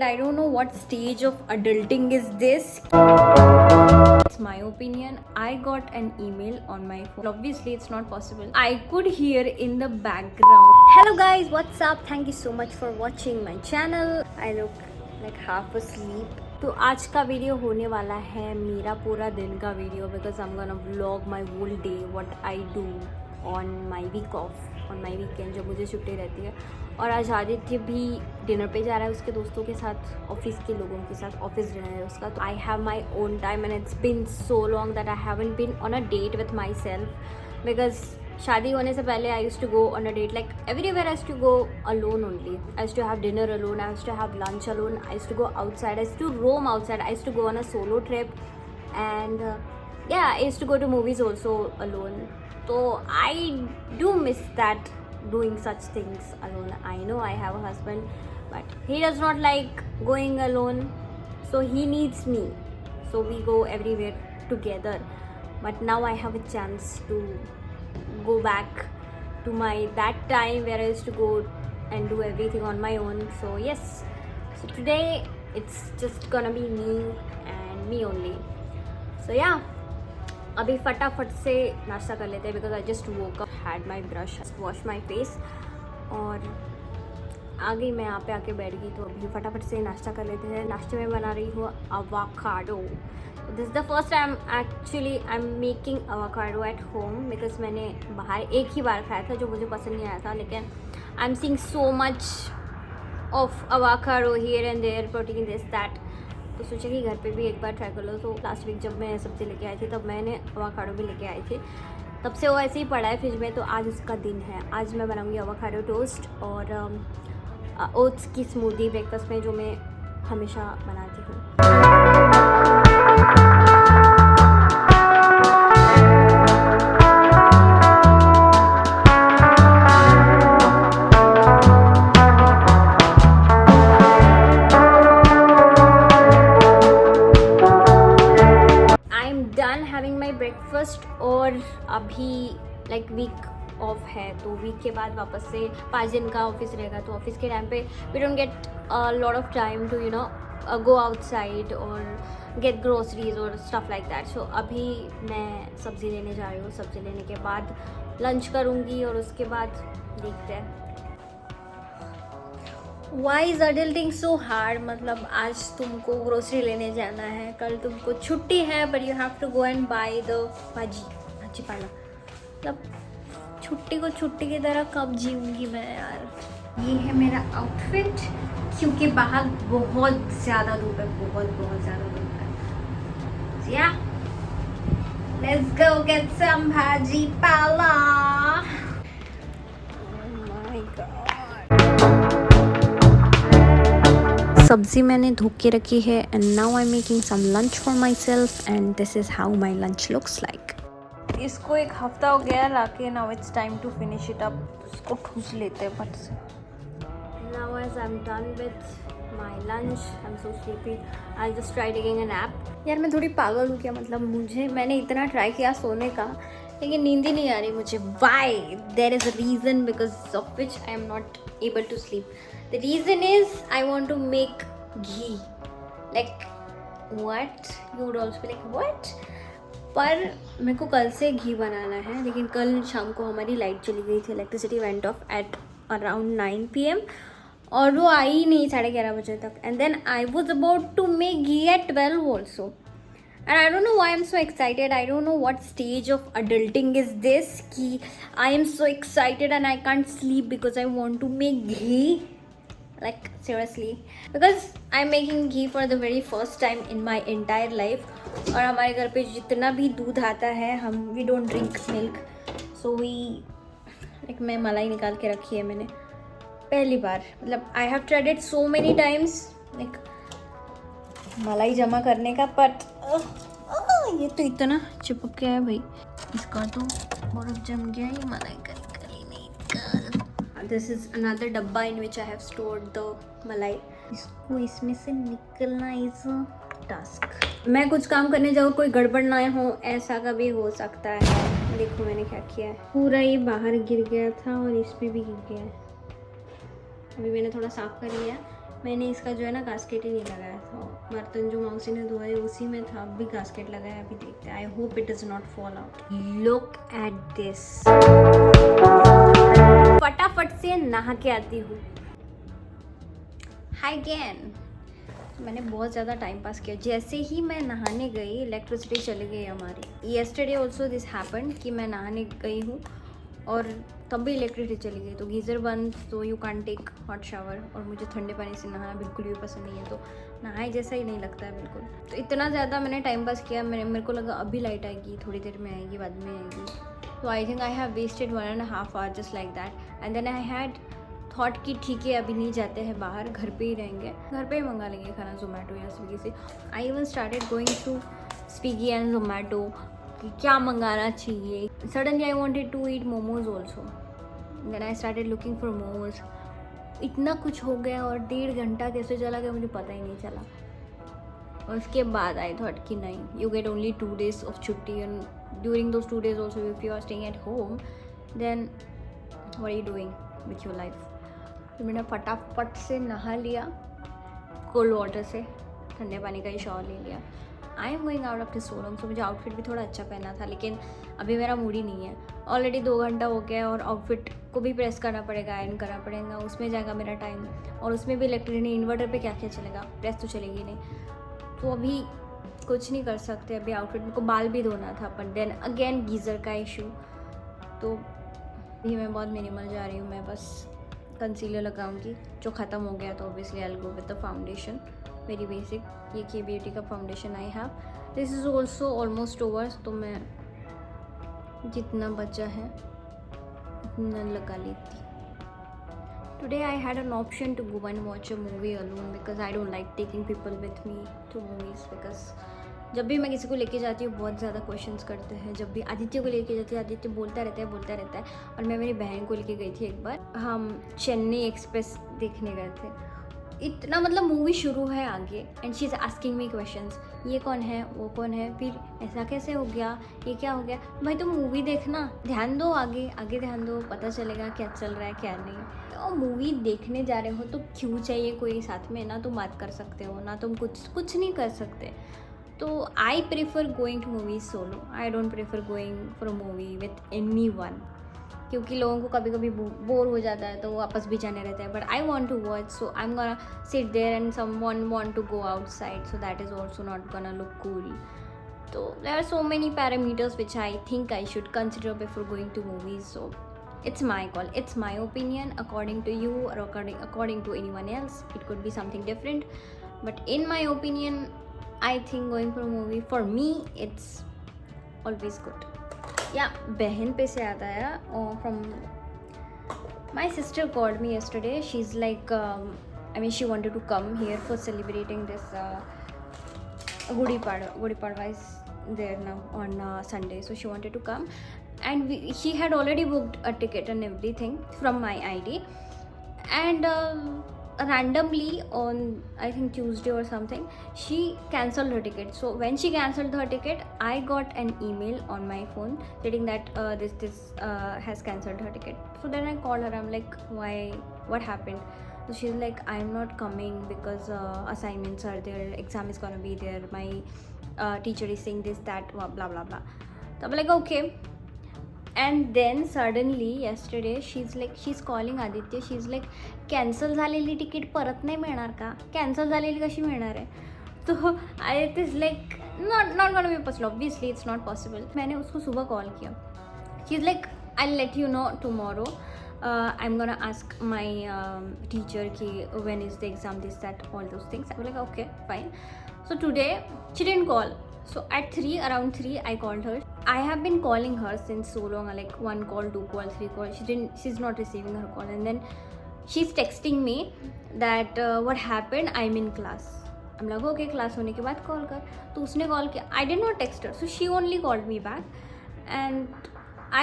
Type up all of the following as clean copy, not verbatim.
I don't know what stage of adulting is this. It's my opinion. I got an email on my phone. Obviously, it's not possible. I could hear in the background. Hello guys, what's up? Thank you so much for watching my channel. I look like half asleep. तो आज का video होने वाला है मेरा पूरा दिन का video because I am gonna vlog my whole day what I do on my week off on my weekend जब मुझे छुट्टी रहती है. और आज आदित्य भी डिनर पे जा रहा है उसके दोस्तों के साथ, ऑफिस के लोगों के साथ. ऑफिस डिनर है उसका. तो I have my own time and it's been so long that I haven't been on a date with myself because शादी होने से पहले I used to go on a date like everywhere. I used to go alone only. I used to have dinner alone. I used to have lunch alone. I used to go outside. I used to roam outside. I used to go on a solo trip. And yeah, I used to go to movies also alone. So I do miss that, doing such things alone. I know I have a husband, but he does not like going alone. So he needs me. So we go everywhere together. But now I have a chance to go back to my that time where I used to go and do everything on my own. So yes, so today it's just gonna be me and me only. So yeah, अभी फटाफट से नाश्ता कर लेते हैं because I just woke up, had my brush, wash my face और आ गई मैं यहाँ पे आके बैठ गई. तो अभी फटाफट से नाश्ता कर लेते हैं. नाश्ते में बना रही हूँ avocado. This is the first time actually I am making avocado at home because मैंने बाहर एक ही बार खाया था जो मुझे पसंद नहीं आया था. लेकिन I am seeing so much of avocado here and there, protein this that. तो सोचा कि घर पे भी एक बार ट्राई कर लो. तो लास्ट वीक जब मैं सब्ज़ी लेके आई थी तब मैंने अवाकाडो भी लेके आई थी. तब से वो ऐसे ही पड़ा है फ्रिज में. तो आज उसका दिन है. आज मैं बनाऊँगी अवाकाडो टोस्ट और ओट्स की स्मूदी ब्रेकफास्ट में, जो मैं हमेशा बनाती हूँ. ब्रेकफास्ट और अभी लाइक वीक ऑफ है तो वीक के बाद वापस से 5 दिन का ऑफिस रहेगा. तो ऑफिस के टाइम पे we don't get lot of time to you know go outside और गेट ग्रोसरीज और स्टफ लाइक दैट. सो अभी मैं सब्ज़ी लेने जा रही हूँ. सब्ज़ी लेने के बाद लंच करूँगी और उसके बाद देखते हैं. Why is adulting so hard? मतलब आज तुमको ग्रोसरी लेने जाना है, कल तुमको छुट्टी है but you have to go and buy the भाजी पाला. मतलब छुट्टी को छुट्टी की तरह कब जीऊँगी मैं यार. ये है मेरा आउटफिट क्योंकि बाहर बहुत ज़्यादा धूप है, बहुत ज़्यादा धूप है. So yeah, let's go get some भाजी पाला. Oh my God. सब्ज़ी मैंने धो के रखी है and now I am making some lunch for myself and this is how my lunch looks like. इसको एक हफ्ता हो गया लाके. Now it's time to finish it up. इसको ठूस लेते हैं फट से. Now as I am done with my lunch I am so sleepy. I just try taking a nap. यार मैं थोड़ी पागल हूँ क्या. मतलब मैंने इतना ट्राई किया सोने का लेकिन नींद ही नहीं आ रही मुझे. Why? There is a reason because of which I am not able to sleep. The reason is I want to make ghee. Like what? You would also be like what? पर मेरे को कल से घी बनाना है लेकिन कल शाम को हमारी लाइट चली गई थी. Electricity went of at around 9 PM और वो आई ही नहीं 11:30 बजे तक. And then I was about to make ghee at 12 also. And I don't know why I'm so excited. I don't know what stage of adulting is this कि I am so excited and I can't sleep because I want to make ghee. Like seriously, because I'm making ghee for the very first time in my entire life. और हमारे घर पे जितना भी दूध आता है we don't drink milk. So we like मैं मलाई निकाल के रखी है मैंने पहली बार. मतलब I have tried it so many times like मलाई जमा करने का but ये तो इतना चिपक गया है भाई. इसका तो बर्फ जम गया. ये मलाई करी नहीं निकाल. This is another डब्बा in which I have stored the मलाई. इसको इसमें से निकलना is a task. मैं कुछ काम करने जाऊँ कोई गड़बड़ ना हो, ऐसा कभी हो सकता है. देखो मैंने क्या किया है. पूरा ये बाहर गिर गया था और इसमें भी गिर गया है. अभी मैंने थोड़ा साफ कर लिया मैंने इसका जो है ना गास्केट ही नहीं लगाया था, बर्तन जो मौसी ने धोए उसी में था, अब भी गास्केट लगाया, अभी देखते हैं। I hope it does not fall out. Look at this. फटाफट से नहा के आती हूँ। हाय अगेन। मैंने बहुत ज़्यादा टाइम पास किया। जैसे ही मैं नहाने गई इलेक्ट्रिसिटी चली गई हमारी। येस्टरडे ऑल्सो दिस हैपन कि मैं नहाने गई हूँ और तब भी इलेक्ट्रिसिटी चली गई, तो गीज़र बंद, तो you can take hot shower. और मुझे ठंडे पानी से नहाना बिल्कुल भी पसंद नहीं है, तो नहाए जैसा ही नहीं लगता है बिल्कुल। तो इतना ज़्यादा मैंने टाइम पास किया, मेरे को लगा अभी लाइट आएगी, थोड़ी देर में आएगी, बाद में आएगी। तो I think I have wasted 1.5 hour just like that. And then I had thought कि ठीक है अभी नहीं जाते हैं बाहर, घर पे ही रहेंगे, घर पे ही मंगा लेंगे खाना जोमेटो या स्विगी से। I even started going through Swiggy and Zomato कि क्या मंगाना चाहिए। Suddenly I wanted to eat momos also, then I started looking for momos. इतना कुछ हो गया और 1.5 घंटा कैसे चला गया मुझे पता ही नहीं चला। और उसके बाद आई थॉट कि नहीं, you get only 2 days off छुट्टी and during those 2 days also if you are staying at home then what are you doing with your life. तो मैंने फटाफट से नहा लिया कोल्ड वाटर से, ठंडे पानी का ही शॉवर ले लिया। I am going out after so long. तो मुझे आउटफिट भी थोड़ा अच्छा पहना था, लेकिन अभी मेरा मूड ही नहीं है। ऑलरेडी 2 घंटा हो गया और आउटफिट को भी प्रेस करना पड़ेगा, आयरन करना पड़ेगा, उसमें जाएगा मेरा टाइम। और उसमें भी इलेक्ट्रिक नहीं, इन्वर्टर पे क्या क्या चलेगा, प्रेस तो चलेगी नहीं। तो अभी कुछ नहीं कर सकते। अभी आउटफिट को बाल भी धोना था, पर देन अगेन गीज़र का इशू। तो अभी मैं बहुत मिनिमल जा रही हूँ। मैं बस कंसीलर लगाऊंगी जो ख़त्म हो गया, तो obviously I will go with the foundation, very basic. ये की ब्यूटी का foundation I have, this is also almost over. तो मैं जितना बचा है उतना लगा लेती। Today I had an option to go and watch a movie alone because I don't like taking people with me to movies. Because जब भी मैं किसी को लेके जाती हूँ बहुत ज़्यादा क्वेश्चंस करते हैं। जब भी आदित्य को लेके जाती हूँ, आदित्य बोलता रहता है। और मैं मेरी बहन को लेके गई थी एक बार, हम चेन्नई एक्सप्रेस देखने गए थे। इतना मतलब मूवी शुरू है आगे and she is asking me questions, ये कौन है, वो कौन है, फिर ऐसा कैसे हो गया, ये क्या हो गया। भाई तो मूवी देखना, ध्यान दो, आगे आगे ध्यान दो, पता चलेगा क्या चल रहा है क्या नहीं। और मूवी देखने जा रहे हो तो क्यों चाहिए कोई साथ में, ना तुम बात कर सकते हो ना तुम कुछ नहीं कर सकते। तो I prefer going to movies solo. I don't prefer going for a movie with anyone, क्योंकि लोगों को कभी कभी बोर हो जाता है तो वो आपस भी जाने रहते हैं। But I want to watch, so I am gonna sit there and someone want to go outside, so that is also not gonna look cool. तो there are so many parameters which I think I should consider before going to movies. सो it's my call, it's my opinion. According to you or according to anyone else, it could be something different, but in my opinion I think going for a movie for me it's always good. Yeah, बहन पे से आता है from my sister called me yesterday. She's like I mean she wanted to come here for celebrating this Gudi Padwa is there now on Sunday, so she wanted to come. And she had already booked a ticket and everything from my ID, and randomly on I think Tuesday or something she cancelled her ticket. So when she cancelled her ticket, I got an email on my phone stating that this has cancelled her ticket. So then I called her, I'm like, why, what happened? So she's like, I'm not coming because assignments are there, exam is gonna be there, my teacher is saying this, that, blah blah blah. So I'm like, okay. And then suddenly yesterday she's calling Aditya, she's like, cancel झालेली ticket परत नाही मिळणार का, cancel झालेली कशी मिळणार आहे. तो Aditya is like not gonna be possible, obviously it's not possible. मैंने उसको सुबह कॉल किया, she is like I let you know tomorrow, I am gonna ask my teacher कि when is the exam, this that all those things. I like okay fine. So today she didn't call. So at 3, around 3, I called her. I have been calling her since so long, like 1 call, 2 call, 3 call. She's not receiving her call. And then she's texting me that what happened, I'm in class. I'm like, okay, class होने के बाद call कर. तो उसने call किया. I did not text her. So she only called me back. And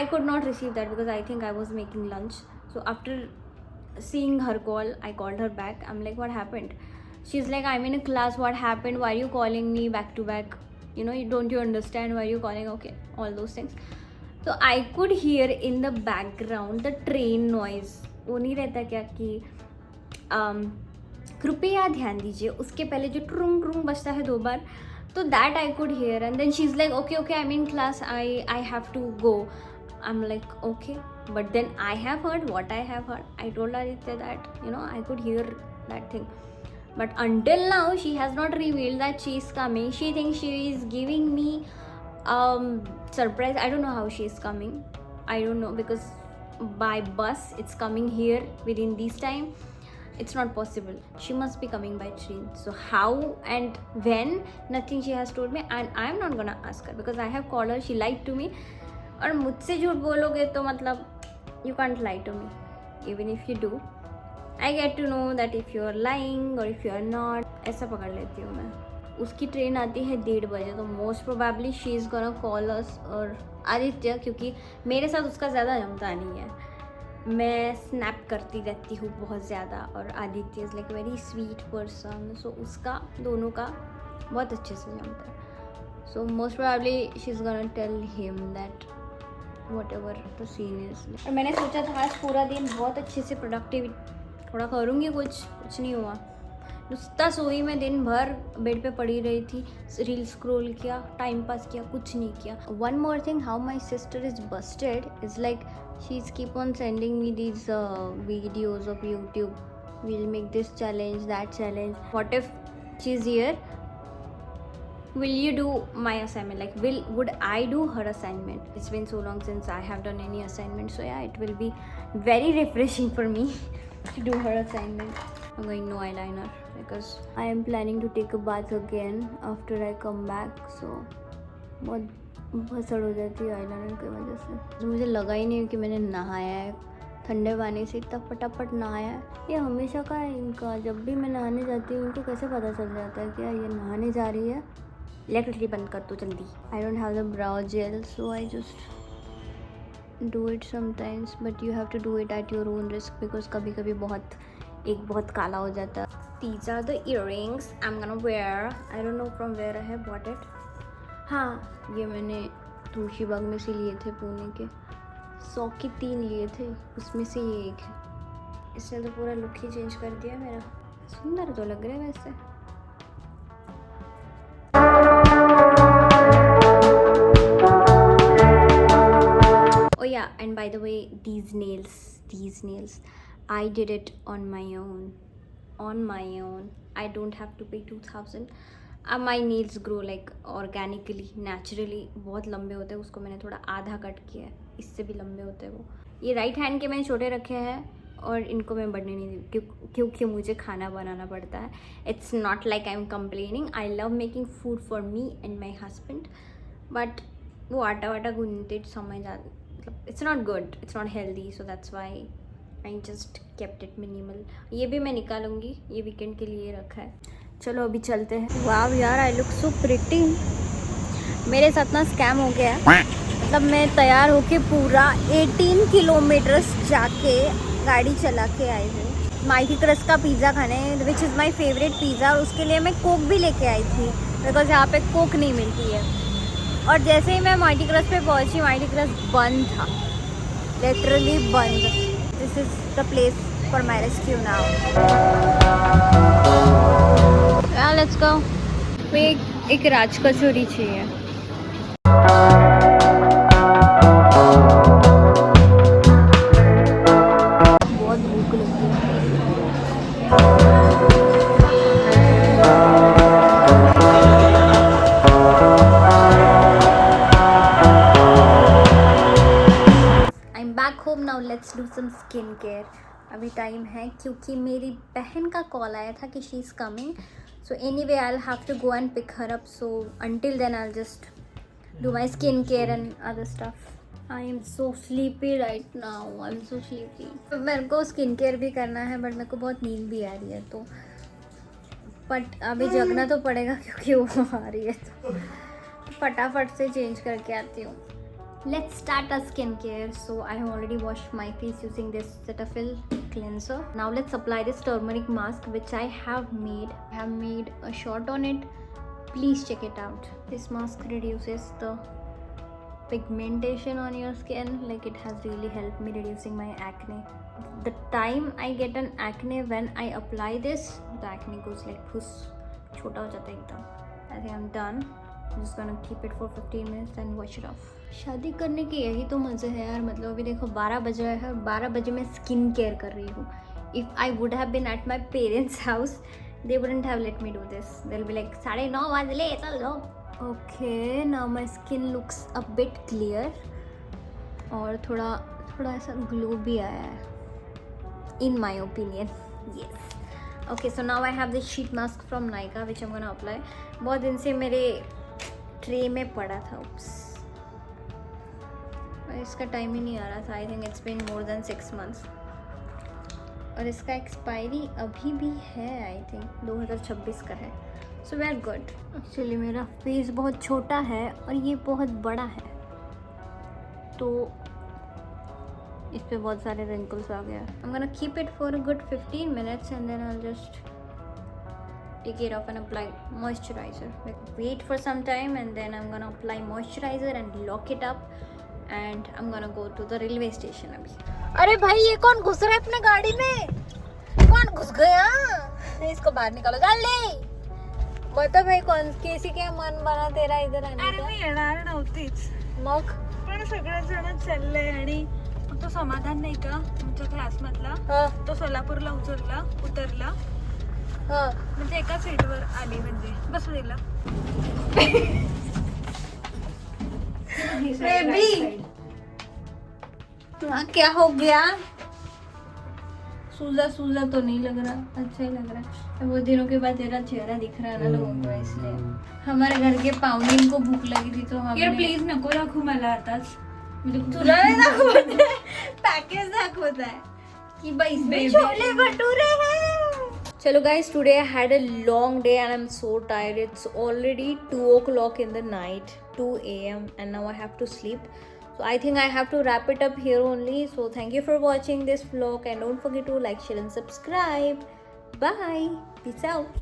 I could not receive that because I think I was making lunch. So after seeing her call, I called her back. I'm like, what happened? She's like, I'm in a class, what happened, why are you calling me back to back, you know, don't you understand why are you calling, okay, all those things. So I could hear in the background the train noise. वो नहीं रहता क्या कि कृपया ध्यान दीजिए, उसके पहले जो ट्रुंग ट्रुंग बजता है 2 बार, तो that I could hear and then she is like okay okay I am in class, I have to go. I am like okay, but then I have heard what I have heard. I told Aditya that I could hear that thing, but until now she has not revealed that she is coming. She thinks she is giving me surprise. I don't know how she is coming. I don't know, because by bus it's coming here within this time. It's not possible. She must be coming by train. So how and when, nothing she has told me, and I am not gonna ask her because I have called her. She lied to me. और मुझसे झूठ बोलोगे तो मतलब you can't lie to me. Even if you do, I get to know that if you are lying or if you are not. ऐसा पकड़ लेती हूँ मैं. उसकी ट्रेन आती है 1:30 बजे, तो most probably she is gonna call अस और आदित्य, क्योंकि मेरे साथ उसका ज़्यादा जमता नहीं है. मैं स्नैप करती रहती हूँ बहुत ज़्यादा, और Aditya is like very sweet person, so उसका दोनों का बहुत अच्छे से जमता है. So most probably she is gonna tell him that whatever the scene is. और मैंने सोचा था आज पूरा दिन बहुत अच्छे से प्रोडक्टिव थोड़ा करूँगी, कुछ नहीं हुआ. नुस्ता सोई मैं दिन भर, बेड पे पड़ी रही थी, रील स्क्रॉल किया, टाइम पास किया, कुछ नहीं किया. One more thing, how my sister is Busted is like she's keep on sending me these videos of YouTube. We'll make this challenge, that challenge. What if she's here? Will you do my assignment? Like, would I do her assignment? It's been so long since I have done any assignment, so yeah, it will be very refreshing for me to do her assignment. I'm going no eyeliner because I am planning to take a bath again after I come back. So बहुत भसड़ हो जाती है eyeliner की वजह से. तो मुझे लगा ही नहीं कि मैंने नहाया है, ठंडे पानी से इतना फटाफट नहाया है. ये हमेशा का है इनका, जब भी मैं नहाने जाती हूँ इनको कैसे पता चल जाता है कि ये नहाने जा रही है. इलेक्ट्रिसिटी बंद कर दो जल्दी. I don't have the brow gel, so I just do it sometimes, but you have to do it at your own risk, because कभी कभी बहुत काला हो जाता है. These are the earrings I'm gonna wear. I don't know from where I have bought it. हाँ, ये मैंने तुलसीबाग में से लिए थे, पुणे के. 100 की 3 लिए थे, उसमें से ये एक है. इसने तो पूरा लुक ही चेंज कर दिया मेरा. सुंदर तो लग रहा है वैसे. Oh yeah, and by the way, these nails, I did it on my own. I don't have to pay 2000. My Niels grow like organically, naturally. बहुत लंबे होते हैं, उसको मैंने थोड़ा आधा कट किया है, इससे भी लंबे होते हैं वो. ये राइट हैंड के मैंने छोटे रखे हैं और इनको मैं बढ़ने नहीं दी क्योंकि मुझे खाना बनाना पड़ता है. It's not like I am complaining. I love making food for me and my husband, but वो आटा वाटा गूंदते समय ज़्यादा, मतलब it's not good, it's not healthy, so that's why I just kept it minimal. ये भी मैं निकालूंगी, ये वीकेंड के लिए रखा है. चलो अभी चलते हैं. वाह यार, आई लुक सो प्रिटी. मेरे साथ ना स्कैम हो गया है. मतलब मैं तैयार होके पूरा 18 किलोमीटर्स जाके गाड़ी चला के आई हूँ माइटी क्रस्ट का पिज़्ज़ा खाने, which is my favourite pizza. और उसके लिए मैं कोक भी लेके आई थी, बिकॉज यहाँ पे कोक नहीं मिलती है. और जैसे ही मैं माइटी क्रस्ट पे पहुँची, माइटी क्रस्ट बंद था, लिटरली बंद. This is the place for my rescue now. Let's go. एक राज कचौरी चाहिए. बहुत भूख लगी है. I am back home now. Let's do some skin care. अभी टाइम है क्योंकि मेरी बहन का कॉल आया था कि she is coming. So anyway, I'll have to go and pick her up. So until then, I'll just do my skincare and other stuff. I am so sleepy right now. I'm so sleepy. मेरे को skincare भी करना है, but मेरे को बहुत नींद भी आ रही है, तो बट अभी जगना तो पड़ेगा क्योंकि वो आ रही है, तो फटाफट से चेंज करके आती हूँ. Let's start our skincare. So I have already washed my face using this Cetaphil cleanser. Now let's apply this turmeric mask which I have made. I have made a shot on it. Please check it out. This mask reduces the pigmentation on your skin. Like, it has really helped me reducing my acne. The time I get an acne when I apply this, the acne goes like फुस, छोटा हो जाता है एकदम. आई think I am done. Just gonna keep it for 15 minutes and wash it of. शादी करने के यही तो मज़े है यार. मतलब अभी देखो 12 बजे है और 12 बजे मैं स्किन केयर कर रही हूँ. If I would have been at my parents house they wouldn't have let me do this. They'll be like 9:30 बज ले चलो. Okay, now my skin looks a bit clear और थोड़ा ऐसा ग्लो भी आया है in my opinion. Yes. Okay, so now I have this sheet mask from Nykaa which I'm gonna apply. बहुत दिन से मेरे ट्रे में पड़ा था. Oops. इसका टाइम ही नहीं आ रहा था. I think it's been more than 6 months. और इसका एक्सपायरी अभी भी है. आई थिंक 2026 का है. So we are good. Actually मेरा फेस बहुत छोटा है और ये बहुत बड़ा है, तो इस पे बहुत सारे रिंकल्स आ गया. I am gonna keep it for a good 15 minutes and then I will just take it off and apply moisturizer. Wait for some time and then I am gonna apply moisturizer and lock it up and I am gonna go to the railway station. अभी अरे भाई ये कौन घुस रहा है अपने गाड़ी में? कौन घुस गया? इसको बाहर निकालो जल्दी. बता भाई कौन किसी के मन बना तेरा इधर आने का? अरे मी येणार नव्हतीच, मग पण सगळेच जण चालले आणि तो समाधान नाही का आमच्या क्लास मधला, तो सोलापूरला उतरला म्हणजे एका सीटवर आली, म्हणजे बसू दिला. बेबी क्या हो गया? सूजा तो नहीं लग रहा. अच्छा ही लग रहा है. वो दिनों के बाद तेरा चेहरा दिख रहा है ना लोगों को, इसलिए. हमारे घर के पाहुणे को भूख लगी थी तो हम यार प्लीज नको दाखवू मला आताच. तुला नाही दाखवत आहे, पॅकेज दाखवत आहे की बाई इसमें छोले भटूरे हैं. चलो guys, today I had a long day and I'm so tired. It's already 2 o'clock in the night, 2 a.m. and now I have to sleep. So I think I have to wrap it up here only. So thank you for watching this vlog and don't forget to like, share and subscribe. Bye. Peace out.